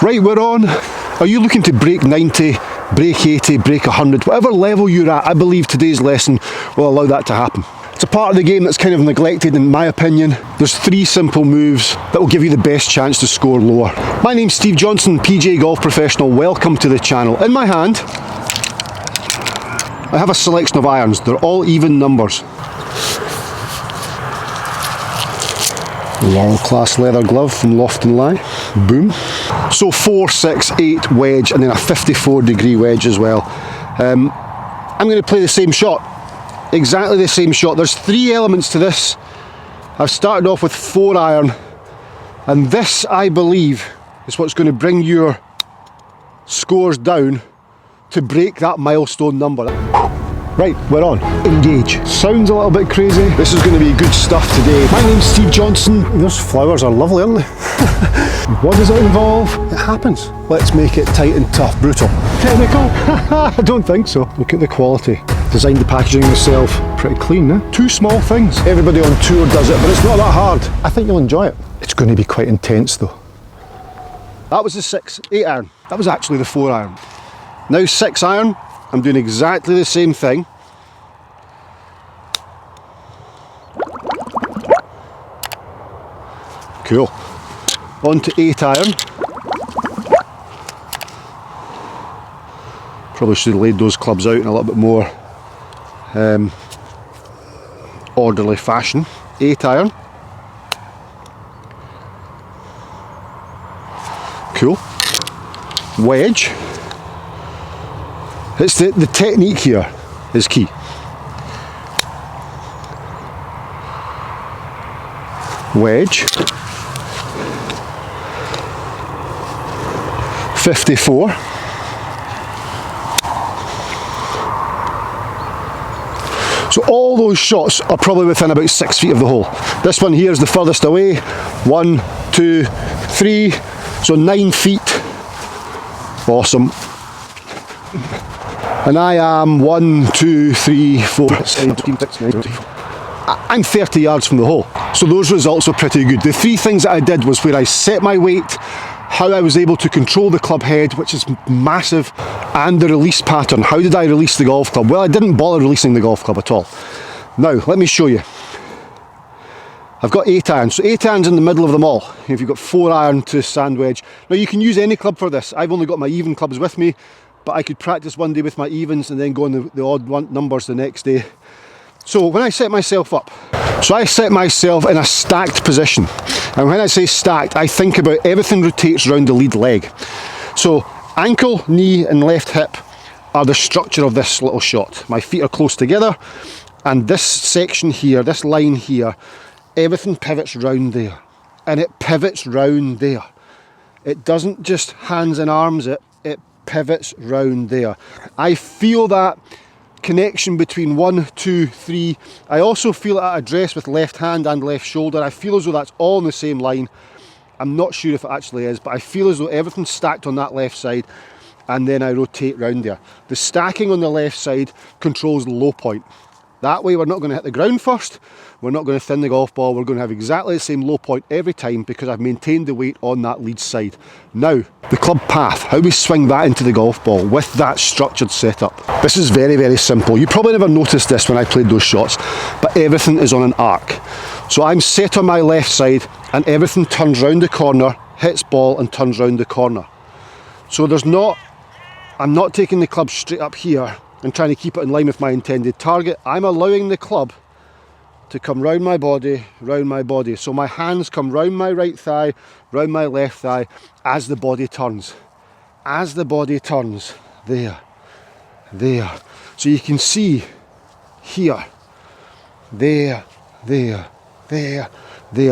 Right, we're on. Are you looking to break 90, break 80, break 100, whatever level you're at? I believe today's lesson will allow that to happen. It's a part of the game that's kind of neglected in my opinion. There's 3 simple moves that will give you the best chance to score lower. My name's Steve Johnston, PGA golf professional. Welcome to the channel. In my hand, I have a selection of irons. They're all even numbers. World class leather glove from Loft and Lie. Boom. So 4, 6, 8 wedge, and then a 54-degree wedge as well. I'm going to play the same shot. Exactly the same shot. There's 3 elements to this. I've started off with 4 iron, and this, I believe, is what's going to bring your scores down to break that milestone number. Right, we're on. Engage. Sounds a little bit crazy. This is going to be good stuff today. My name's Steve Johnston. Those flowers are lovely, aren't they? What does it involve? It happens. Let's make it tight and tough. Brutal. Technical? I don't think so. Look at the quality. Designed the packaging yourself. Pretty clean, eh? 2 small things. Everybody on tour does it, but it's not that hard. I think you'll enjoy it. It's going to be quite intense though. That was the 8 iron. That was actually the 4 iron. Now 6 iron. I'm doing exactly the same thing. Cool. On to 8 iron. Probably should have laid those clubs out in a little bit more orderly fashion. 8 iron. Cool. Wedge. It's the technique here is key. Wedge. 54. So all those shots are probably within about 6 feet of the hole. This one here is the furthest away. 1, 2, 3. So 9 feet. Awesome. And I am 1, 2, 3, 4, 5, 6, 9, 10. I'm 30 yards from the hole. So those results are pretty good. The 3 things that I did was where I set my weight, how I was able to control the club head, which is massive, and the release pattern. How did I release the golf club? Well, I didn't bother releasing the golf club at all. Now, let me show you. I've got 8 irons. So 8 irons in the middle of them all. If you've got 4 iron to sand wedge. Now you can use any club for this. I've only got my even clubs with me, but I could practice one day with my evens and then go on the odd numbers the next day. So when I set myself up, so I set myself in a stacked position. And when I say stacked, I think about everything rotates around the lead leg. So ankle, knee and left hip are the structure of this little shot. My feet are close together, and this section here, this line here, everything pivots round there. And it pivots round there. It doesn't just hands and arms it pivots round there. I feel that connection between 1, 2, 3. I also feel it at address with left hand and left shoulder. I feel as though that's all in the same line. I'm not sure if it actually is, but I feel as though everything's stacked on that left side, and then I rotate round there. The stacking on the left side controls the low point. That way we're not going to hit the ground first, we're not going to thin the golf ball, we're going to have exactly the same low point every time because I've maintained the weight on that lead side. Now, the club path, how we swing that into the golf ball with that structured setup. This is very, very simple. You probably never noticed this when I played those shots, but everything is on an arc. So I'm set on my left side and everything turns round the corner, hits ball and turns round the corner. So I'm not taking the club straight up here and trying to keep it in line with my intended target. I'm allowing the club to come round my body. So my hands come round my right thigh, round my left thigh as the body turns. As the body turns, there. So you can see here, there.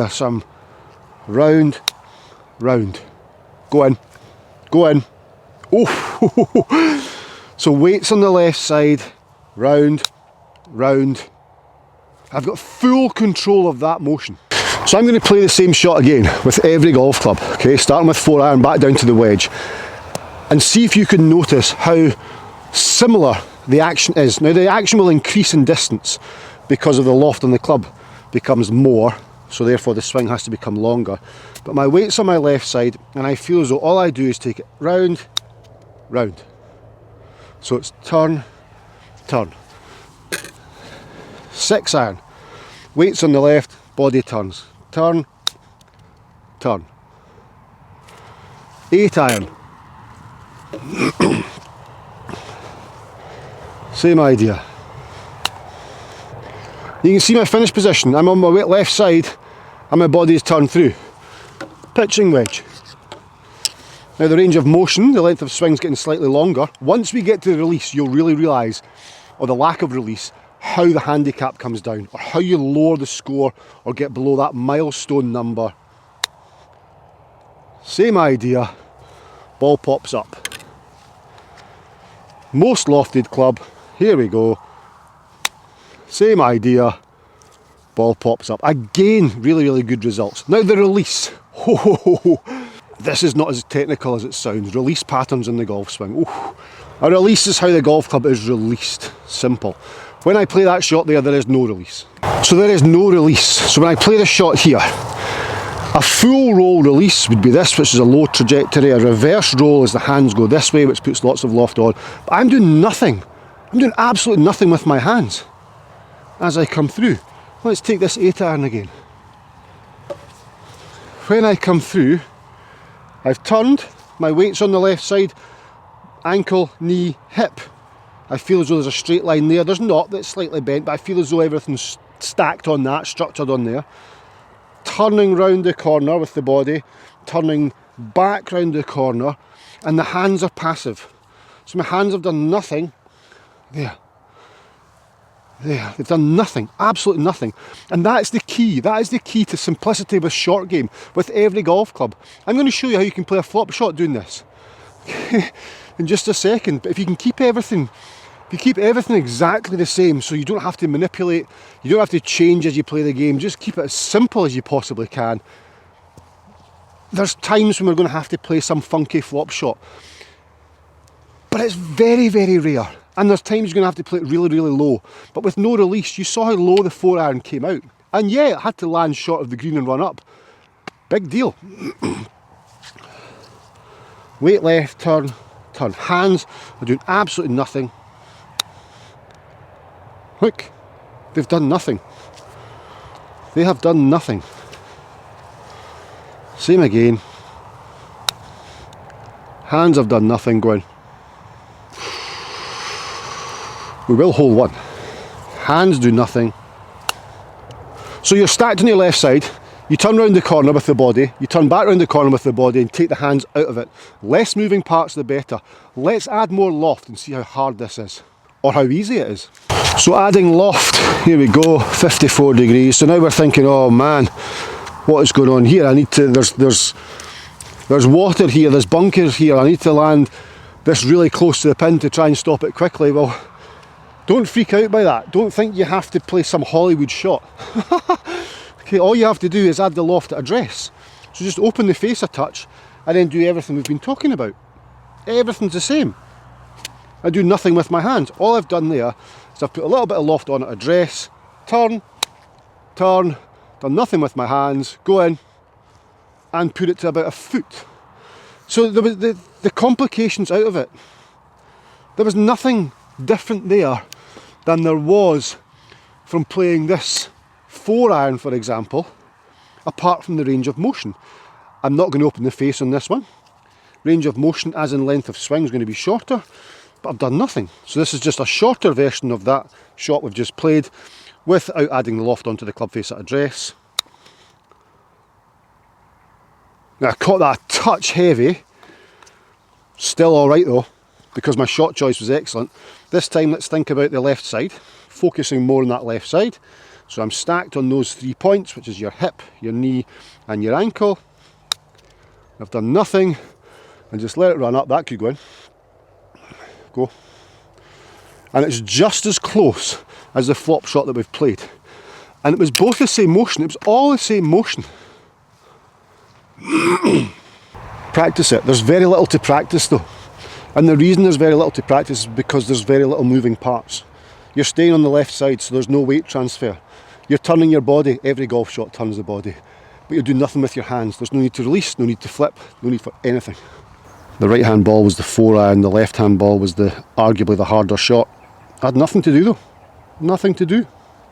Some round. Go in. Oh. So weights on the left side, round. I've got full control of that motion. So I'm going to play the same shot again with every golf club, okay, starting with 4 iron back down to the wedge, and see if you can notice how similar the action is. Now the action will increase in distance because of the loft on the club becomes more so therefore the swing has to become longer. But my weight's on my left side, and I feel as though all I do is take it round, round. So it's turn, turn. 6 iron. Weight's on the left, body turns. Turn, turn. 8 iron. Same idea. You can see my finish position. I'm on my left side and my body is turned through. Pitching wedge. Now the range of motion, the length of swing's getting slightly longer. Once we get to the release, you'll really realise, or the lack of release, how the handicap comes down, or how you lower the score or get below that milestone number. Same idea, ball pops up. Most lofted club, here we go. Same idea, ball pops up. Again, really, really good results. Now the release. This is not as technical as it sounds. Release patterns in the golf swing. Ooh. A release is how the golf club is released. Simple. When I play that shot there is no release. So there is no release. So when I play the shot here, a full roll release would be this, which is a low trajectory. A reverse roll is the hands go this way, which puts lots of loft on. But I'm doing nothing. I'm doing absolutely nothing with my hands as I come through. Let's take this 8 iron again. When I come through, I've turned, my weight's on the left side, ankle, knee, hip. I feel as though there's a straight line there. There's not, that's slightly bent, but I feel as though everything's stacked on that, structured on there. Turning round the corner with the body, turning back round the corner, and the hands are passive. So my hands have done nothing. There. There, they've done nothing, absolutely nothing. And that's the key. That is the key to simplicity with short game, with every golf club. I'm going to show you how you can play a flop shot doing this in just a second. But if you can keep everything, if you keep everything exactly the same, so you don't have to manipulate, you don't have to change as you play the game, just keep it as simple as you possibly can. There's times when we're going to have to play some funky flop shot, but it's very, very rare. And there's times you're going to have to play it really, really low. But with no release, you saw how low the 4 iron came out. And yeah, it had to land short of the green and run up. Big deal. Weight left, turn, turn. Hands are doing absolutely nothing. Look, they've done nothing. They have done nothing. Same again. Hands have done nothing, going. We will hold one. Hands do nothing. So you're stacked on your left side, you turn round the corner with the body, you turn back round the corner with the body and take the hands out of it. Less moving parts the better. Let's add more loft and see how hard this is, or how easy it is. So adding loft, here we go, 54 degrees. So now we're thinking, oh man, what is going on here? I need to, there's water here, there's bunkers here, I need to land this really close to the pin to try and stop it quickly. Well, don't freak out by that. Don't think you have to play some Hollywood shot. Okay, all you have to do is add the loft at address. So just open the face a touch and then do everything we've been talking about. Everything's the same. I do nothing with my hands. All I've done there is I've put a little bit of loft on at address, turn, turn, done nothing with my hands, go in and put it to about a foot. So there was the complications out of it. There was nothing different there than there was from playing this 4 iron, for example, apart from the range of motion. I'm not going to open the face on this one. Range of motion, as in length of swing, is going to be shorter, but I've done nothing. So this is just a shorter version of that shot we've just played without adding the loft onto the club face at address. Now I caught that a touch heavy, still alright though, because my shot choice was excellent. This time let's think about the left side, focusing more on that left side. So I'm stacked on those 3 points, which is your hip, your knee and your ankle. I've done nothing and just let it run up. That could go in. Go. And it's just as close as the flop shot that we've played. And it was both the same motion, it was all the same motion. Practice it. There's very little to practice though. And the reason there's very little to practice is because there's very little moving parts. You're staying on the left side, so there's no weight transfer. You're turning your body. Every golf shot turns the body. But you're doing nothing with your hands. There's no need to release, no need to flip, no need for anything. The right hand ball was the 4-iron, the left hand ball was arguably the harder shot. I had nothing to do though. Nothing to do.